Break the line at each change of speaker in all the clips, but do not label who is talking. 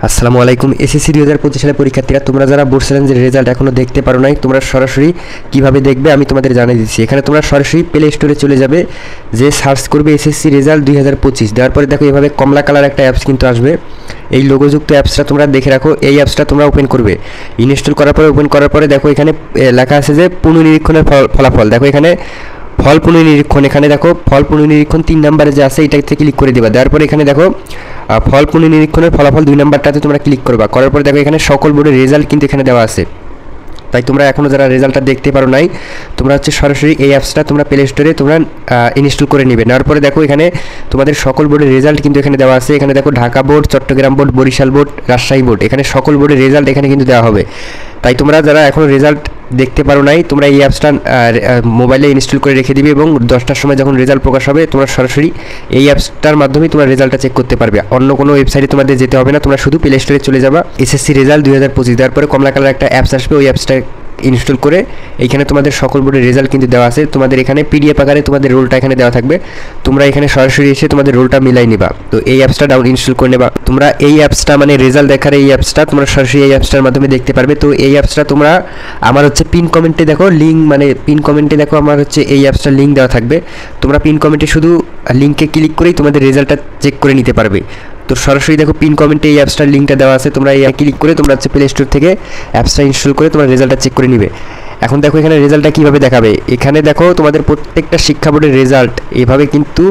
আসসালামু আলাইকুম। এসএসসি 2025 সালের পরীক্ষার্থীরা, তোমরা যারা বোর্ড চ্যালেঞ্জের রেজাল্ট এখনও দেখতে পারো নাই, তোমরা সরাসরি কিভাবে দেখবে আমি তোমাদের জানিয়ে দিচ্ছি। এখানে তোমরা সরাসরি প্লে স্টোরে চলে যাবে, যে সার্চ করবে এসএসসি রেজাল্ট 2025, দেওয়ার পরে দেখো এভাবে কমলা কালার একটা অ্যাপস কিন্তু আসবে। এই লোগোযুক্ত অ্যাপসটা তোমরা দেখে রাখো। এই অ্যাপসটা তোমরা ওপেন করবে। ইনস্টল করার পরে ওপেন করার পরে দেখো এখানে লেখা আছে যে পুনর্নিরীক্ষণের ফলাফল। দেখো এখানে ফল পুনর্নিরীক্ষণ, এখানে দেখো ফল পুনর্নিরীক্ষণ 3 নম্বরে যে আছে এটাতে ক্লিক করে দেবা। দেওয়ার পরে এখানে দেখো ফল পুনর্নিরীক্ষণের ফলাফল 2 নম্বরটাতে তোমরা ক্লিক করবা। করার পরে দেখো এখানে সকল বোর্ডের রেজাল্ট কিন্তু এখানে দেওয়া আছে। তাই তোমরা এখনও যারা রেজাল্টটা দেখতে পারো নাই, তোমরা সরাসরি এই অ্যাপসটা তোমরা প্লে স্টোরে তোমরা ইনস্টল করে নেবে। নেওয়ার পরে দেখো এখানে তোমাদের সকল বোর্ডের রেজাল্ট কিন্তু এখানে দেওয়া আছে। এখানে দেখো Dhaka board, Chittagong board, Barishal board, Rajshahi board, এখানে সকল বোর্ডের রেজাল্ট এখানে কিন্তু দেওয়া হবে। তাই তোমরা যারা এখনও রেজাল্ট দেখতে পারো নাই, তোমরা এই অ্যাপসটা মোবাইলে ইনস্টল করে রেখে দিবে এবং 10টার সময় যখন রেজাল্ট প্রকাশ হবে তোমরা সরাসরি এই অ্যাপসটার মাধ্যমে তোমরা রেজাল্টটা চেক করতে পারবে। অন্য কোনো ওয়েবসাইটে তোমাদের যেতে হবে না, তোমরা শুধু প্লে স্টোরে চলে যাবা। এসএসসি রেজাল্ট 2025 দেওয়ার পরে কমলা কালার একটা অ্যাপস আসবে, ওই অ্যাপসটা ইনস্টল করে এইখানে তোমাদের সকল বোর্ডের রেজাল্ট কিন্তু দেওয়া আছে। তোমাদের এখানে পিডিএফ আকারে তোমাদের রোলটা এখানে দেওয়া থাকবে, তোমরা এখানে সরাসরি এসে তোমাদের রোলটা মিলাই নিবা। তো এই অ্যাপসটা ইনস্টল করে নেবা। তোমরা এই অ্যাপসটা মানে রেজাল্ট দেখার এই অ্যাপসটা তোমরা সরাসরি এই অ্যাপসটার মাধ্যমে দেখতে পারবে। তো এই অ্যাপসটা তোমরা আমার পিন কমেন্টে দেখো লিঙ্ক, মানে পিন কমেন্টে দেখো আমার এই অ্যাপসটার লিঙ্ক দেওয়া থাকবে। তোমরা পিন কমেন্টে শুধু লিঙ্কে ক্লিক করেই তোমাদের রেজাল্টটা চেক করে নিতে পারবে। তো সরাসরি দেখো পিন কমেন্টে এই অ্যাপসটার লিঙ্কটা দেওয়া আছে, তোমরা এই ক্লিক করে তোমরা প্লে স্টোর থেকে অ্যাপসটা ইনস্টল করে তোমরা রেজাল্টটা চেক করে নিবে। এখন দেখো এখানে রেজাল্টটা কীভাবে দেখাবে। এখানে দেখো তোমাদের প্রত্যেকটা শিক্ষা বোর্ডের রেজাল্ট এভাবে কিন্তু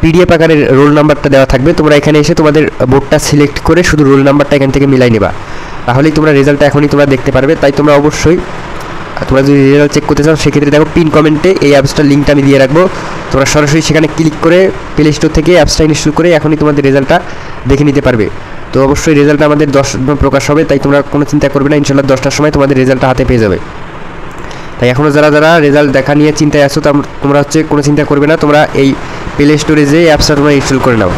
পিডিএফ আকারে রোল নাম্বারটা দেওয়া থাকবে। তোমরা এখানে এসে তোমাদের বোর্ডটা সিলেক্ট করে শুধু রোল নাম্বারটা এখান থেকে মিলাই নেবা, তাহলেই তোমরা রেজাল্টটা এখনই তোমরা দেখতে পারবে। তাই তোমরা অবশ্যই তোমরা যদি রেজাল্ট চেক করতে চাও সেক্ষেত্রে দেখো পিন কমেন্টে এই অ্যাপসটার লিঙ্কটা আমি দিয়ে রাখবো। তোমরা সরাসরি সেখানে ক্লিক করে প্লে স্টোর থেকে অ্যাপসটা ইনস্টল করে এখনই তোমাদের রেজাল্টটা দেখে নিতে পারবে। তো অবশ্যই রেজাল্টটা আমাদের 10 প্রকাশ হবে, তাই তোমরা কোনো চিন্তা করবে না, ইনশাল্লাহ 10টার সময় তোমাদের রেজাল্টটা হাতে পেয়ে যাবে। তাই এখনও যারা যারা রেজাল্ট দেখা নিয়ে চিন্তায় আছো তোমরা কোনো চিন্তা করবে না, তোমরা এই প্লে স্টোরে যে অ্যাপসটা তোমরা ইনস্টল করে নাও।